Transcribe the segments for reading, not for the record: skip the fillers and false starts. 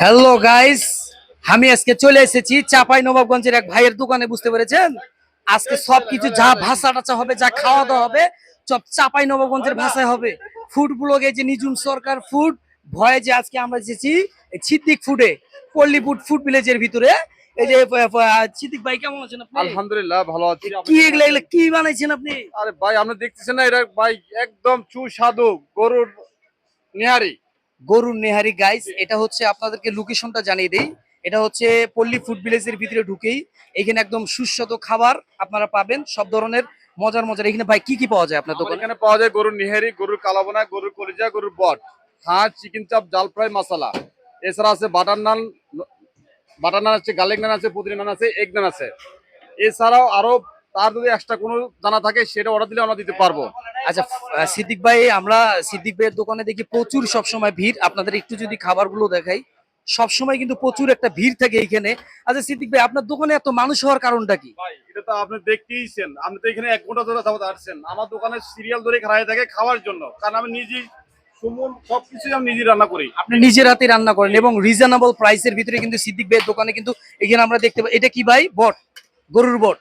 Hello guys, আমি আজকে চলে এসেছি চাপাই নবাবগঞ্জের এক ভাইয়ের দোকানে। বুঝতে পেরেছেন, আজকে সবকিছু যা ভাষা টাচা হবে, যা খাওয়া দাওয়া হবে, সব চাপাই নবাবগঞ্জের ভাষায় হবে। ফুড ব্লগে যে নিজুম সরকার ফুড ভয়ে যে আজকে আমরা এসেছি সিদ্দিক ফুডে, পল্লী ফুড ফুড ভিলেজের ভিতরে। এই যে সিদ্দিক ভাই, কেমন আছেন আপনি? আলহামদুলিল্লাহ ভালো আছি। আপনি কি কেমন এগুলা এগুলা আছেন? কি বানাইছেন আপনি? আরে ভাই, আপনি দেখতেছেন না, এটা ভাই একদম সুস্বাদু গরুর নেহারি। গরুর নেহারি গাইস, এটা হচ্ছে আপনাদেরকে লোকেশনটা জানিয়ে দেই। এটা হচ্ছে পল্লী ফুড ভিলেজের ভিতরে ঢুকেই এখানে একদম সুস্বাদু খাবার আপনারা পাবেন, সব ধরনের মজার মজার। এখানে ভাই কি কি পাওয়া যায় আপনার আমার দোকানে? এখানে পাওয়া যায় গরুর নেহারি, গরুর কালাবোনা, গরুর কলিজা, গরুর বট, হাঁস, চিকেন চাপ, জাল ফ্রাই, মশলা। এছাড়া আছে বাটার নান, বাটার নান আছে, গার্লিক নান আছে, পুদিনা নান আছে, এগ নান আছে। এছাড়াও আরো তার যদি এক্সট্রা কোনো জানা থাকে সেটা অর্ডার দিলে আমরা দিতে পারবো। আচ্ছা, সিদ্দিক ভাই, আমরা সিদ্দিক ভাইয়ের দোকানে দেখি প্রচুর সবসময় ভিড়। আপনাদের একটু যদি খাবারগুলো দেখাই, সবসময় কিন্তু প্রচুর একটা ভিড় থাকে এইখানে। আচ্ছা সিদ্দিক ভাই, আপনার দোকানে এত মানুষ হওয়ার কারণটা কি? ভাই এটা তো আপনি দেখতেইছেন, আপনি তো এখানে 1 ঘন্টা ধরে যাবত আসছেন। আমার দোকানে সিরিয়াল ধরে খাড়াই থাকে খাওয়ার জন্য, কারণ আমি নিজেই সবকিছুই আমি নিজেই রান্না করি। আপনি নিজের হাতে রান্না করেন এবং রিজনেবল প্রাইসের ভিতরে কিন্তু সিদ্দিক ভাইয়ের দোকানে কিন্তু এখানে আমরা দেখতে পাই। এটা কি ভাই? বট, গরুর বট।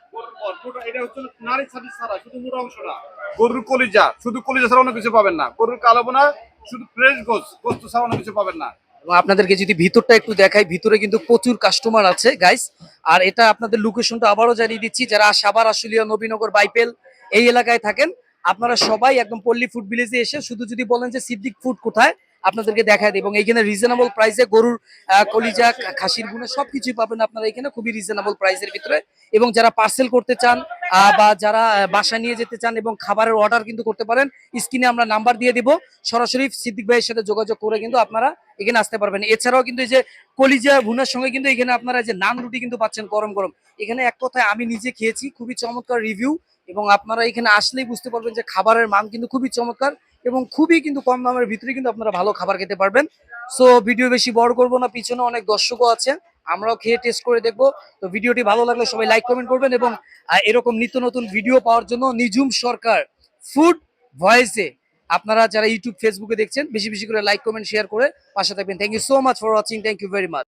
এটা হচ্ছে নারী ছাতি ছাড়া শুধু মোটা অংশটা। গরুর কলিজা, শুধু কলিজা ছাড়া অন্য কিছু পাবেন না। গরুর কালাবোনা, শুধু ফ্রেশ গোস্ত ছাড়া অন্য কিছু পাবেন না। এবং আপনাদেরকে যদি ভিতরটা একটু দেখাই, ভিতরে কিন্তু প্রচুর কাস্টমার আছে গাইস। আর এটা আপনাদের লোকেশনটা আবারও জানিয়ে দিচ্ছি, যারা সাভার, আশুলিয়া, নবীনগর, বাইপেল এই এলাকায় থাকেন, আপনারা সবাই একদম পল্লী ফুড ভিলেজে এসে শুধু যদি বলেন যে সিদ্দিক ফুড কোথায়, আপনাদেরকে দেখায় দেয়। এবং এইখানে রিজনেবল প্রাইসে গরুর কলিজা, খাসির গুণে সবকিছুই পাবেন আপনারা এখানে খুবই রিজনেবল প্রাইসের ভিতরে। এবং যারা পার্সেল করতে চান বা যারা বাসা নিয়ে যেতে চান এবং খাবারের অর্ডার কিন্তু করতে পারেন, স্ক্রিনে আমরা নাম্বার দিয়ে দিব, সরাসরি সিদ্দিক ভাইয়ের সাথে যোগাযোগ করে কিন্তু আপনারা এখানে আসতে পারবেন। এছাড়াও কিন্তু এই যে কলিজা ভুনার সঙ্গে কিন্তু এখানে আপনারা যে নান রুটি কিন্তু পাচ্ছেন গরম গরম। এখানে এক কথায় আমি নিজে খেয়েছি, খুবই চমৎকার রিভিউ। এবং আপনারা এখানে আসলেই বুঝতে পারবেন যে খাবারের মান কিন্তু খুবই চমৎকার এবং খুবই কিন্তু কম দামের ভিতরে কিন্তু আপনারা ভালো খাবার খেতে পারবেন। সো ভিডিও বেশি বড় করবো না, পিছনে অনেক দর্শকও আছে, আমরাও খেয়ে টেস্ট করে দেখবো। তো ভিডিওটি ভালো লাগলে সবাই লাইক কমেন্ট করবেন এবং এরকম নিত্য নতুন ভিডিও পাওয়ার জন্য নিজুম সরকার ফুড ভয়েসে আপনারা যারা ইউটিউব ফেসবুকে দেখছেন বেশি বেশি করে লাইক কমেন্ট শেয়ার করে পাশে থাকবেন। Thank you so much for watching, thank you very much.